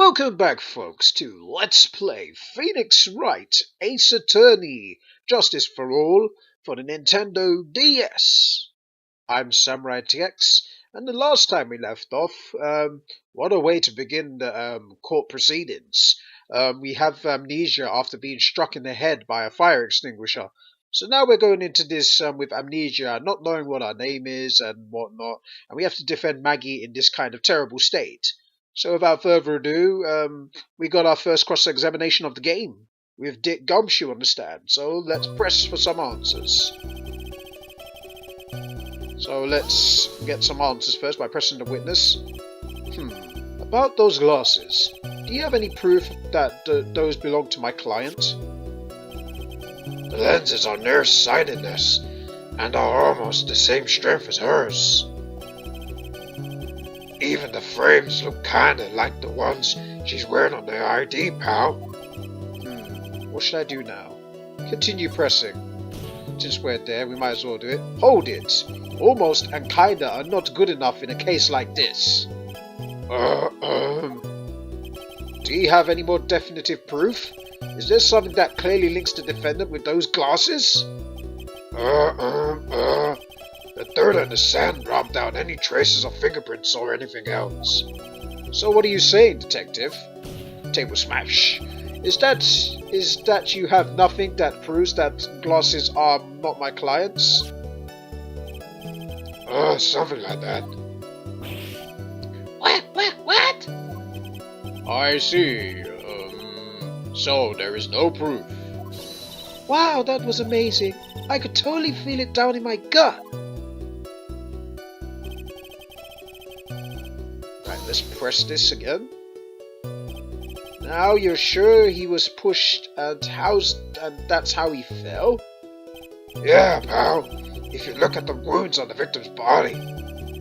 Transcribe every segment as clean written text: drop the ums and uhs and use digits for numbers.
Welcome back, folks, to Let's Play Phoenix Wright Ace Attorney Justice for All for the Nintendo DS. I'm SamuraiT-X, and the last time we left off, what a way to begin the court proceedings. We have amnesia after being struck in the head by a fire extinguisher. So now we're going into this with amnesia, not knowing what our name is and whatnot, and we have to defend Maggie in this kind of terrible state. So without further ado, we got our first cross-examination of the game with Detective Gumshoe on the stand. So let's press for some answers. So let's get some answers first by pressing the witness. About those glasses, do you have any proof that those belong to my client? The lenses are nearsightedness and are almost the same strength as hers. Even the frames look kinda like the ones she's wearing on the ID, pal. What should I do now? Continue pressing. Since we're there, we might as well do it. Hold it! Almost and kinda are not good enough in a case like this. Do you have any more definitive proof? Is there something that clearly links the defendant with those glasses? The dirt and the sand rubbed out any traces of fingerprints or anything else. So what are you saying, detective? Table smash. Is that you have nothing that proves that glasses are not my client's? Something like that. What? I see. So there is no proof. Wow, that was amazing. I could totally feel it down in my gut. Right, let's press this again. Now you're sure he was pushed and that's how he fell? Yeah, pal. If you look at the wounds on the victim's body,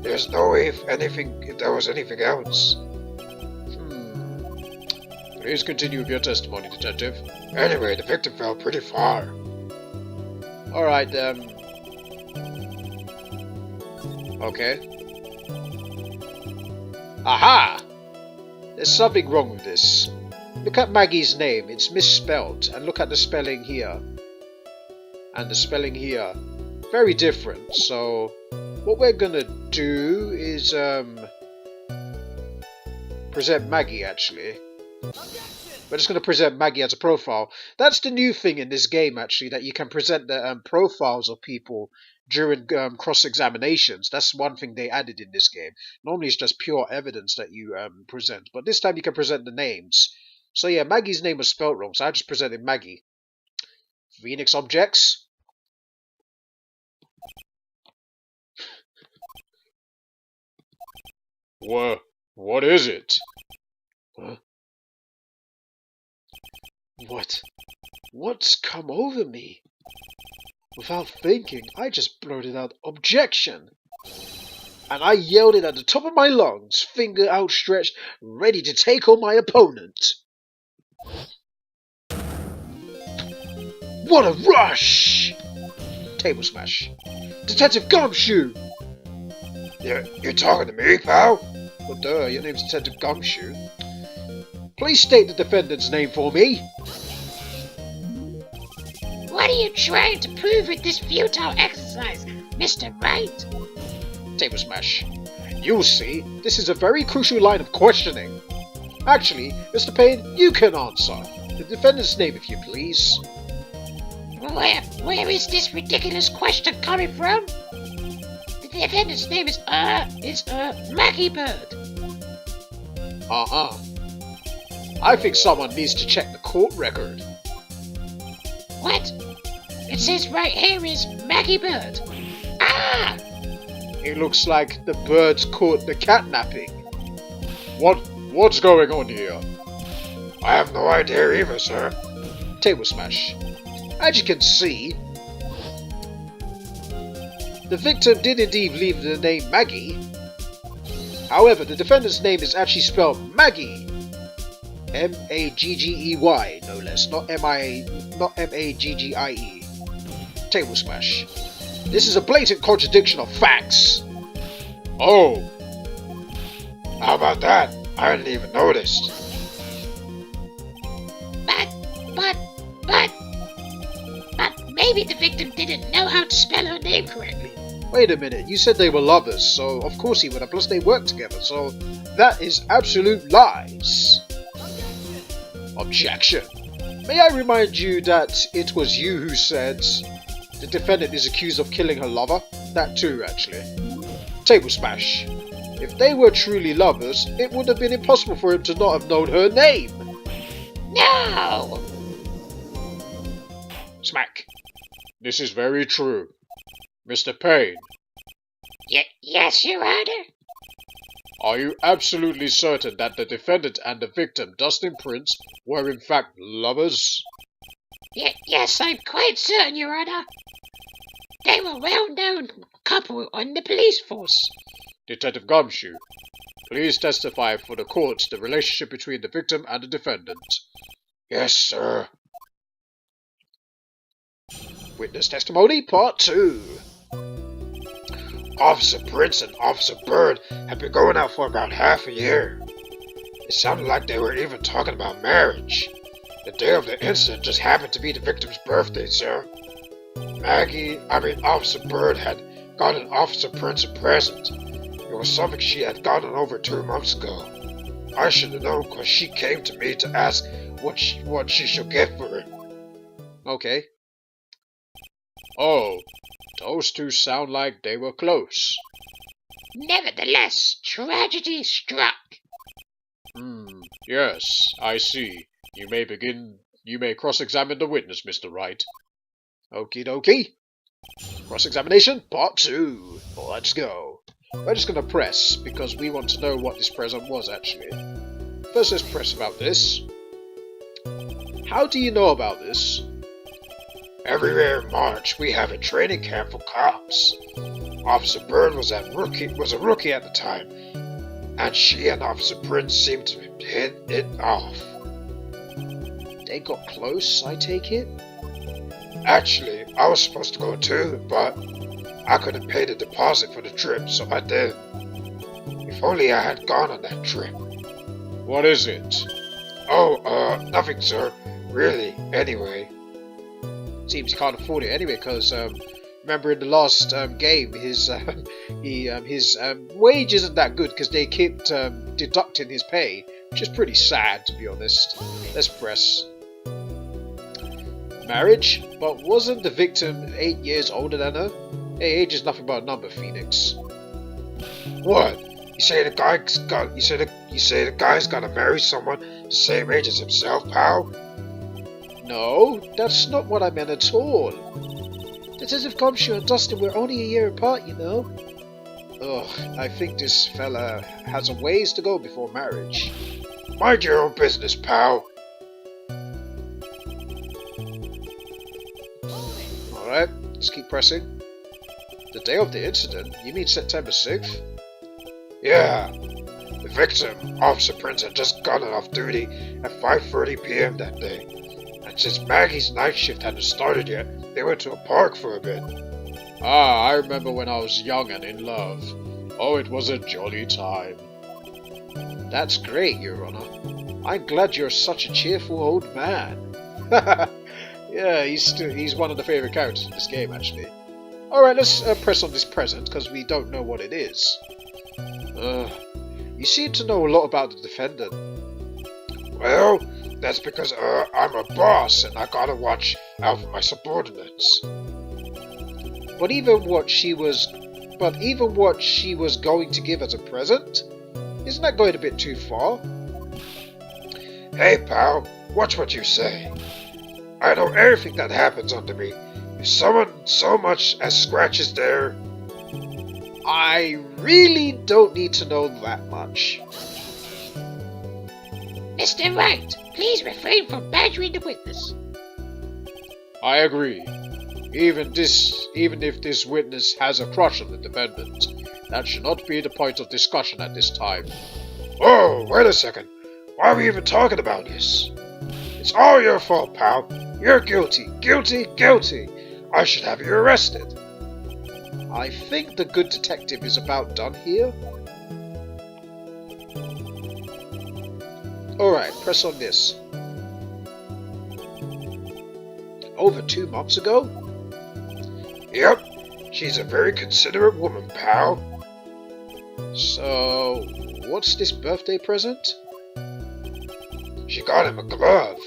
there's no way if there was anything else. Please continue with your testimony, detective. Anyway, the victim fell pretty far. Alright, okay. Aha! There's something wrong with this. Look at Maggie's name, it's misspelled, and look at the spelling here. And the spelling here. Very different, so what we're gonna do is present Maggie, actually. We're just going to present Maggie as a profile. That's the new thing in this game, actually, that you can present the profiles of people during cross-examinations. That's one thing they added in this game. Normally it's just pure evidence that you present, but this time you can present the names. So yeah, Maggie's name was spelt wrong, so I just presented Maggie. Phoenix objects. What is it? Huh? What's come over me? Without thinking, I just blurted out, "Objection!" And I yelled it at the top of my lungs, finger outstretched, ready to take on my opponent. What a rush! Table smash. Detective Gumshoe! You're talking to me, pal? Well, duh, your name's Detective Gumshoe. Please state the defendant's name for me. What are you trying to prove with this futile exercise, Mr. Wright? Table smash. You'll see, this is a very crucial line of questioning. Actually, Mr. Payne, you can answer. The defendant's name, if you please. Where is this ridiculous question coming from? The defendant's name is Maggie Bird. I think someone needs to check the court record. What? It says right here is Maggie Bird. Ah! It looks like the birds caught the catnapping. What's going on here? I have no idea either, sir. Table smash. As you can see, the victim did indeed leave the name Maggie. However, the defendant's name is actually spelled Maggie. M-A-G-G-E-Y, no less, not M-A-G-G-I-E. Table smash. This is a blatant contradiction of facts. Oh! How about that? I hadn't even noticed. But, but, but maybe the victim didn't know how to spell her name correctly. Wait a minute, you said they were lovers, so of course he would have, plus they worked together, so that is absolute lies. Objection. May I remind you that it was you who said the defendant is accused of killing her lover? That too, actually. Table smash. If they were truly lovers, it would have been impossible for him to not have known her name. No! Smack. This is very true. Mr. Payne, Yes, Your Honor? are you absolutely certain that the defendant and the victim, Dustin Prince, were in fact lovers? Yes, I'm quite certain, Your Honor. They were a well-known couple on the police force. Detective Gumshoe, please testify for the court the relationship between the victim and the defendant. Yes, sir. Witness testimony, part 2. Officer Prince and Officer Bird had been going out for about half a year. It sounded like they were even talking about marriage. The day of the incident just happened to be the victim's birthday, sir. Officer Bird had gotten Officer Prince a present. It was something she had gotten over 2 months ago. I should have known because she came to me to ask what she should get for him. Okay. Oh, those two sound like they were close. Nevertheless, tragedy struck. Yes, I see. You may cross-examine the witness, Mr. Wright. Okie dokie. Cross-examination, part 2. Let's go. We're just gonna press, because we want to know what this present was, actually. First, let's press about this. How do you know about this? Every year in March, we have a training camp for cops. Officer Bird was a rookie at the time, and she and Officer Prince seemed to hit it off. They got close, I take it? Actually, I was supposed to go too, but I couldn't pay the deposit for the trip, so I did. If only I had gone on that trip. What is it? Oh, nothing, sir. Really, anyway. Seems he can't afford it anyway, because remember in the last game, his wage isn't that good because they kept deducting his pay, which is pretty sad, to be honest. Let's press. Marriage? But wasn't the victim 8 years older than her? Hey, age is nothing but a number, Phoenix. What? You say the guy's gotta marry someone the same age as himself, pal? No, that's not what I meant at all. Detective Gumshoe and Dustin were only a year apart, you know. Ugh, I think this fella has a ways to go before marriage. Mind your own business, pal. Alright, let's keep pressing. The day of the incident? You mean September 6th? Yeah. The victim, Officer Prince, had just gotten off duty at 5:30 p.m. that day. And since Maggie's night shift hadn't started yet, they went to a park for a bit. Ah, I remember when I was young and in love. Oh, it was a jolly time. That's great, Your Honor. I'm glad you're such a cheerful old man. Yeah, he's one of the favourite characters in this game, actually. Alright, let's press on this present, because we don't know what it is. You seem to know a lot about the defendant. Well, that's because I'm a boss and I gotta watch out for my subordinates. But even what she was going to give as a present? Isn't that going a bit too far? Hey pal, watch what you say. I know everything that happens under me. If someone so much as scratches their... I really don't need to know that much. Mr. Wright, please refrain from badgering the witness. I agree. Even if this witness has a crush on the defendant, that should not be the point of discussion at this time. Whoa, wait a second. Why are we even talking about this? It's all your fault, pal. You're guilty, guilty, guilty. I should have you arrested. I think the good detective is about done here. Alright, press on this. over 2 months ago? Yep, she's a very considerate woman, pal. So, what's this birthday present? She got him a glove.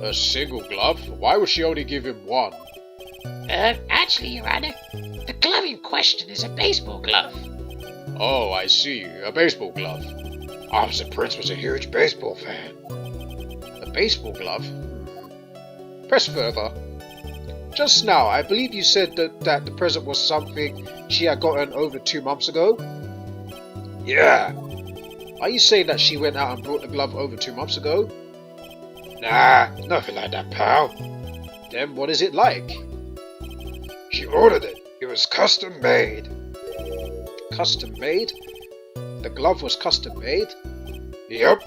A single glove? Why would she only give him one? Actually, Your Honor, the glove in question is a baseball glove. Oh, I see. A baseball glove. Officer Prince was a huge baseball fan. A baseball glove? Press further. Just now, I believe you said that the present was something she had gotten over 2 months ago? Yeah. Are you saying that she went out and brought the glove over 2 months ago? Nah, nothing like that, pal. Then what is it like? She ordered it. It was custom made. Custom made? The glove was custom made? Yep,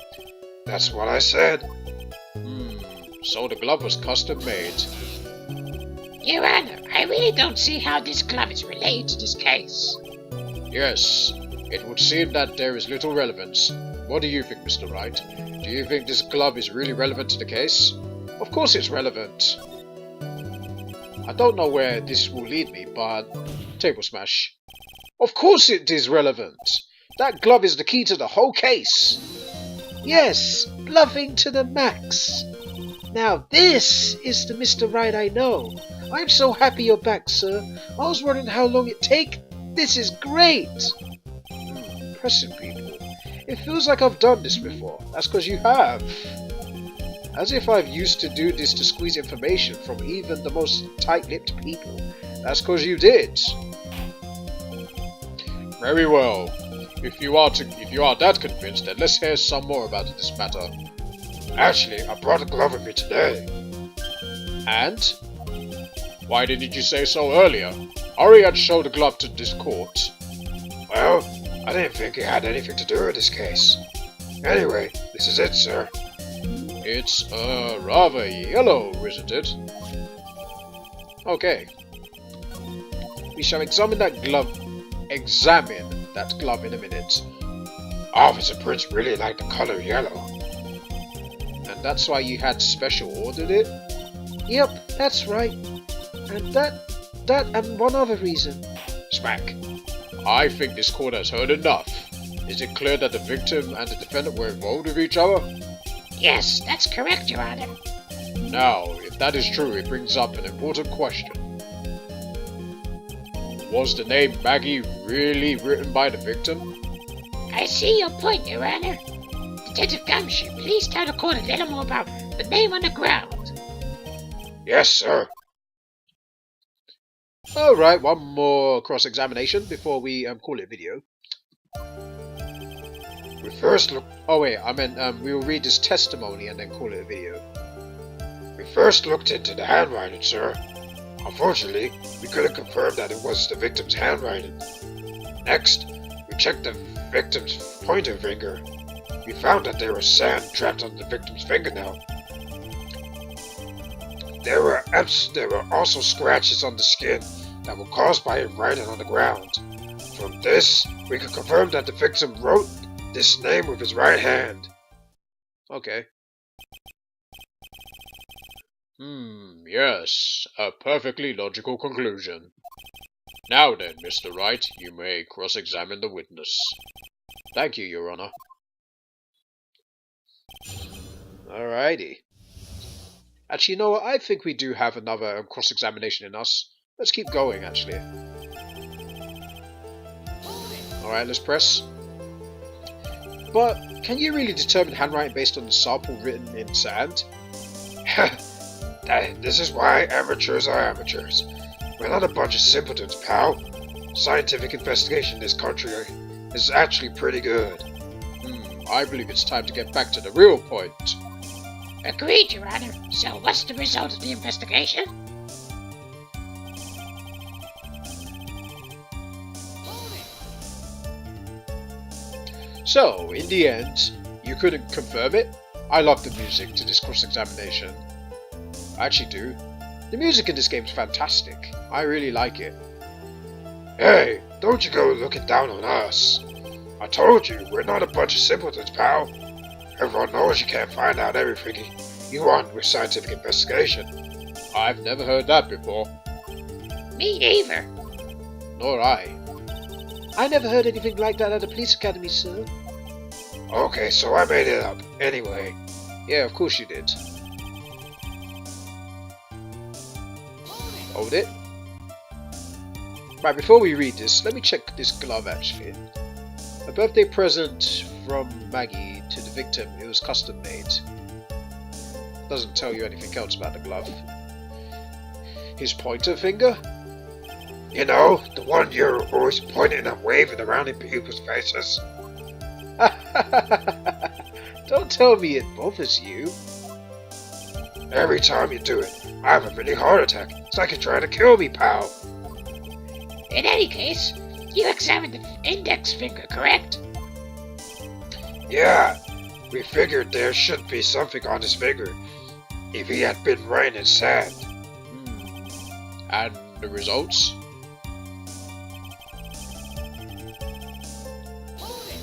that's what I said. So the glove was custom made. Your Honor, I really don't see how this glove is related to this case. Yes, it would seem that there is little relevance. What do you think, Mr. Wright? Do you think this glove is really relevant to the case? Of course it's relevant. I don't know where this will lead me, but... Table smash. Of course it is relevant! That glove is the key to the whole case! Yes, bluffing to the max! Now this is the Mr. Wright I know. I'm so happy you're back, sir. I was wondering how long it'd take. This is great! Pressing people. It feels like I've done this before. That's because you have. As if I've used to do this to squeeze information from even the most tight-lipped people. That's because you did. Very well. If you are that convinced, then let's hear some more about this matter. Actually, I brought a glove with me today. And? Why didn't you say so earlier? Hurry and show the glove to this court. Well, I didn't think it had anything to do with this case. Anyway, this is it, sir. It's, rather yellow, isn't it? Okay. We shall examine that glove in a minute. Officer Prince really liked the color yellow. And that's why you had special ordered it? Yep, that's right. And that and one other reason. Smack. I think this court has heard enough. Is it clear that the victim and the defendant were involved with each other? Yes, that's correct, Your Honor. Now, if that is true, it brings up an important question. Was the name Maggie really written by the victim? I see your point, Your Honor. Detective Gumshoe, please tell the court a little more about the name on the ground. Yes, sir. Alright, one more cross-examination before we call it a video. We first looked... Oh wait, I meant we will read his testimony and then call it a video. We first looked into the handwriting, sir. Unfortunately, we couldn't confirm that it was the victim's handwriting. Next, we checked the victim's pointer finger. We found that there was sand trapped on the victim's fingernail. There were also scratches on the skin that were caused by him writing on the ground. From this, we could confirm that the victim wrote this name with his right hand. Okay. Yes, a perfectly logical conclusion. Now then, Mr. Wright, you may cross-examine the witness. Thank you, Your Honor. Alrighty. Actually, you know what? I think we do have another cross-examination in us. Let's keep going, actually. Alright, let's press. But, can you really determine handwriting based on the sample written in sand? This is why amateurs are amateurs. We're not a bunch of simpletons, pal. Scientific investigation in this country is actually pretty good. I believe it's time to get back to the real point. Agreed, Your Honor. So what's the result of the investigation? So, in the end, you couldn't confirm it? I love the music to this cross-examination. I actually do. The music in this game is fantastic. I really like it. Hey, don't you go looking down on us. I told you, we're not a bunch of simpletons, pal. Everyone knows you can't find out everything you want with scientific investigation. I've never heard that before. Me neither. Nor I. I never heard anything like that at a police academy, sir. Okay, so I made it up. Anyway. Yeah, of course you did. Hold it. Right, before we read this, let me check this glove actually. A birthday present from Maggie to the victim. It was custom made. Doesn't tell you anything else about the glove. His pointer finger? You know, the one you're always pointing and waving around in people's faces. Don't tell me it bothers you. Every time you do it, I have a mini heart attack. It's like you're trying to kill me, pal. In any case, you examined the index finger, correct? Yeah, we figured there should be something on his finger if he had been writing in sand. And the results?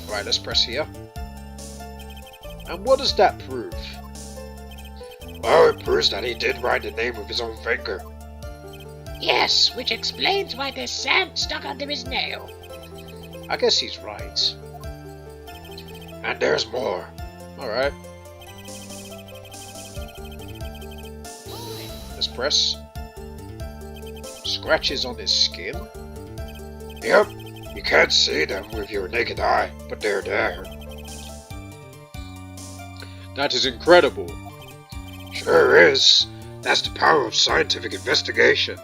Right, let's press here. And what does that prove? Well, it proves that he did write the name with his own finger. Yes, which explains why there's sand stuck under his nail. I guess he's right. And there's more. Alright. Let's press. Scratches on his skin? Yep, you can't see them with your naked eye, but they're there. That is incredible. Sure is. That's the power of scientific investigation.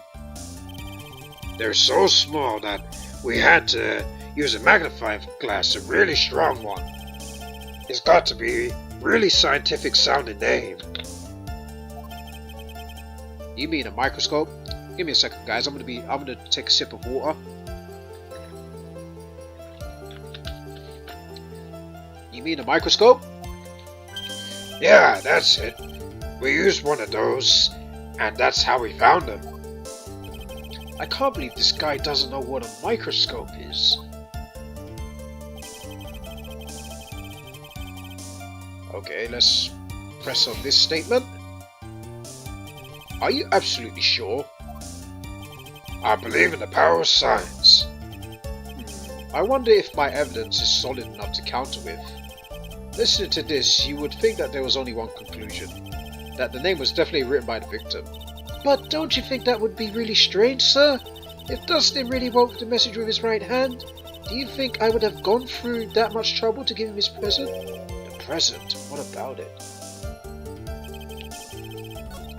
They're so small that we had to use a magnifying glass, a really strong one. It's got to be a really scientific sounding name. You mean a microscope? Give me a second, guys. I'm gonna take a sip of water. You mean a microscope? Yeah, that's it. We used one of those, and that's how we found them. I can't believe this guy doesn't know what a microscope is. Okay, let's press on this statement. Are you absolutely sure? I believe in the power of science. I wonder if my evidence is solid enough to counter with. Listening to this, you would think that there was only one conclusion. That the name was definitely written by the victim. But don't you think that would be really strange, sir? If Dustin really wrote the message with his right hand, do you think I would have gone through that much trouble to give him his present? The present? What about it?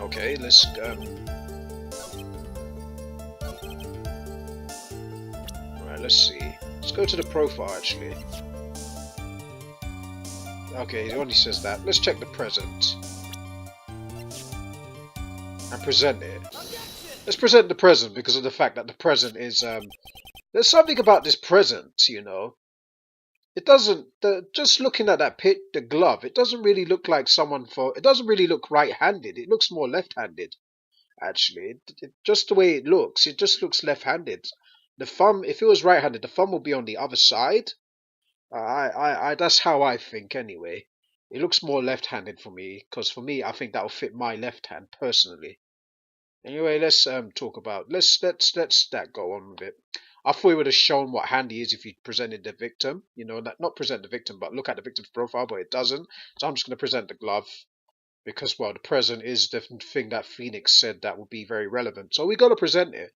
Okay, let's Alright, let's see. Let's go to the profile actually. Okay, it only says that. Let's check the present. And present it. Let's present the present because of the fact that the present is there's something about this present, you know. It doesn't just looking at that the glove, it doesn't really look like it doesn't really look right-handed. It looks more left-handed. Actually, just the way it just looks left-handed. The thumb, if it was right-handed, the thumb will be on the other side. That's how I think anyway. It looks more left-handed for me, because for me, I think that will fit my left hand personally. Anyway, let's talk about let's that go on with it. I thought it would have shown what hand he is if he presented the victim. You know, not present the victim, but look at the victim's profile, but it doesn't. So I'm just going to present the glove because, well, the present is the thing that Phoenix said that would be very relevant. So we got to present it.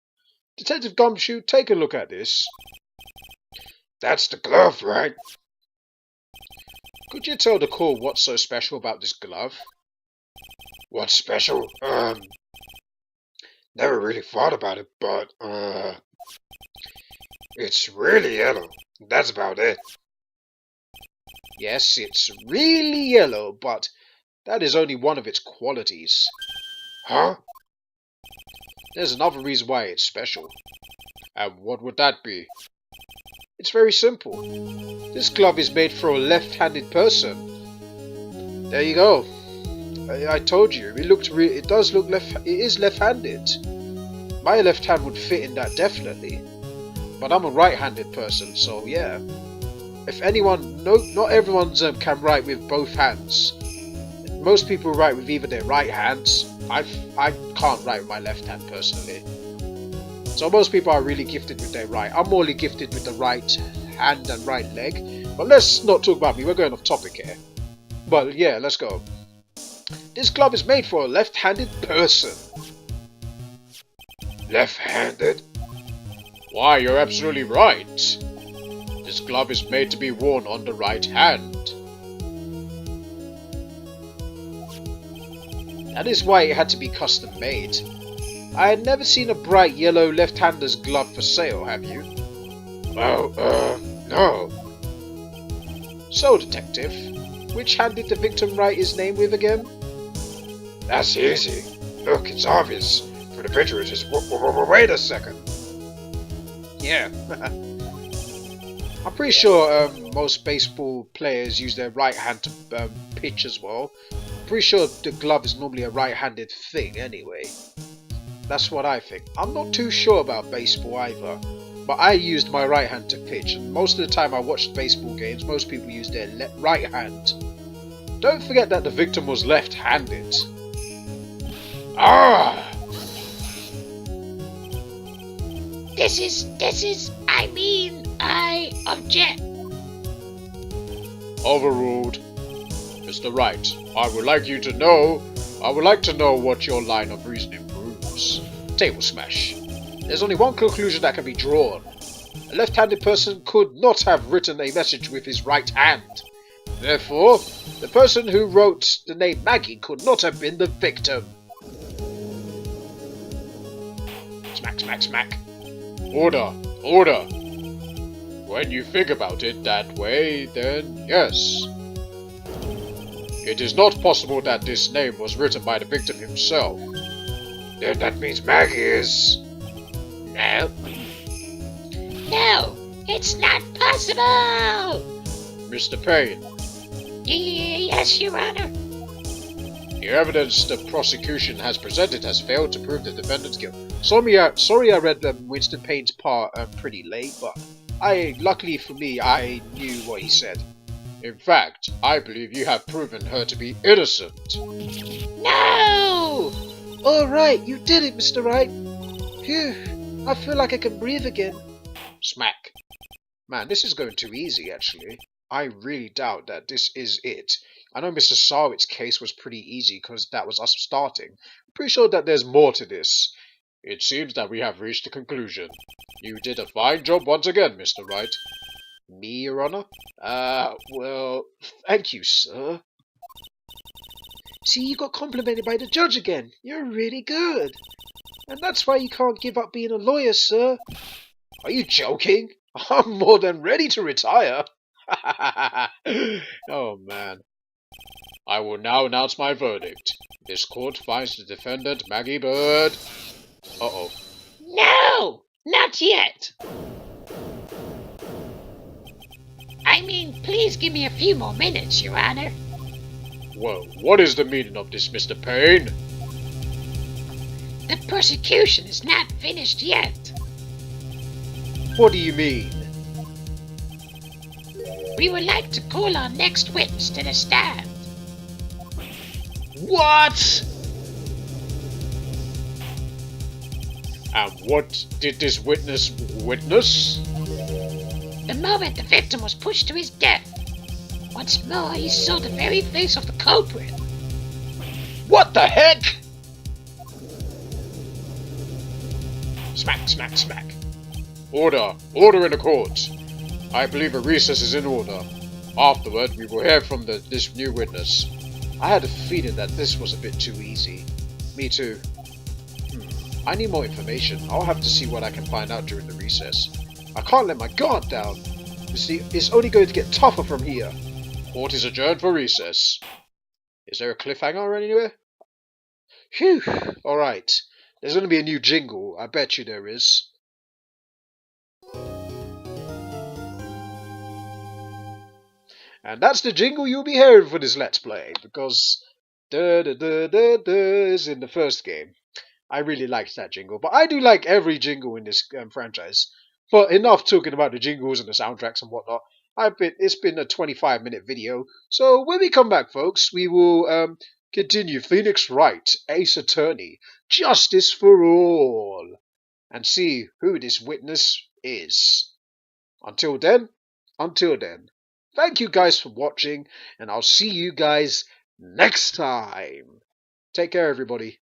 Detective Gumshoe, take a look at this. That's the glove, right? Could you tell the court what's so special about this glove? What's special? Never really thought about it, but, it's really yellow. That's about it. Yes, it's really yellow, but that is only one of its qualities. Huh? There's another reason why it's special. And what would that be? It's very simple. This glove is made for a left-handed person. There you go. I told you. It does look left. It is left-handed. My left hand would fit in that definitely. But I'm a right-handed person, so yeah. If anyone, not everyone can write with both hands. Most people write with either their right hands I can't write with my left hand personally. So most people are really gifted with their right. I'm only gifted with the right hand and right leg. But let's not talk about me. We're going off topic here. But yeah, let's go. This glove is made for a left-handed person. Left-handed? Why, you're absolutely right. This glove is made to be worn on the right hand. That is why it had to be custom made. I had never seen a bright yellow left-hander's glove for sale, have you? Well, no. So, Detective, which hand did the victim write his name with again? That's easy. Look, it's obvious. For the picture, it's just... Wait a second. Yeah. I'm pretty sure most baseball players use their right hand to pitch as well. I'm pretty sure the glove is normally a right-handed thing anyway. That's what I think. I'm not too sure about baseball either, but I used my right hand to pitch, and most of the time I watched baseball games, most people use their right hand. Don't forget that the victim was left-handed. Ah! I object. Overruled. Mr. Wright, I would like to know what your line of reasoning proves. Table smash. There's only one conclusion that can be drawn. A left-handed person could not have written a message with his right hand. Therefore, the person who wrote the name Maggie could not have been the victim. Smack, smack, smack. Order, order. When you think about it that way, then yes. It is not possible that this name was written by the victim himself. Then that means Maggie is... No. No, it's not possible! Mr. Payne. Yes, Your Honor. The evidence the prosecution has presented has failed to prove the defendant's guilt. Sorry I read Winston Payne's part pretty late, but luckily for me, I knew what he said. In fact, I believe you have proven her to be innocent. No! Alright, you did it, Mr. Wright. Phew, I feel like I can breathe again. Smack. Man, this is going too easy, actually. I really doubt that this is it. I know Mr. SamuraiT-X's case was pretty easy because that was us starting. I'm pretty sure that there's more to this. It seems that we have reached a conclusion. You did a fine job once again, Mr. Wright. Me, Your Honor? Well, thank you, sir. See, you got complimented by the judge again. You're really good. And that's why you can't give up being a lawyer, sir. Are you joking? I'm more than ready to retire. Oh, man. I will now announce my verdict. This court finds the defendant, Maggie Bird... Uh-oh. No! Not yet! I mean, please give me a few more minutes, Your Honor. Well, what is the meaning of this, Mr. Payne? The prosecution is not finished yet. What do you mean? We would like to call our next witness to the stand. What? And what did this witness witness? The moment the victim was pushed to his death. Once more, he saw the very face of the culprit. What the heck? Smack, smack, smack. Order. Order in the court. I believe a recess is in order. Afterward, we will hear from this new witness. I had a feeling that this was a bit too easy. Me too. I need more information. I'll have to see what I can find out during the recess. I can't let my guard down. You see, it's only going to get tougher from here. Court is adjourned for recess. Is there a cliffhanger anywhere? Phew. Alright. There's going to be a new jingle. I bet you there is. And that's the jingle you'll be hearing for this Let's Play, because da da da da da is in the first game. I really liked that jingle, but I do like every jingle in this franchise. But enough talking about the jingles and the soundtracks and whatnot. It's been a 25-minute video, so when we come back, folks, we will continue Phoenix Wright, Ace Attorney, justice for all, and see who this witness is. Until then, thank you guys for watching, and I'll see you guys next time. Take care, everybody.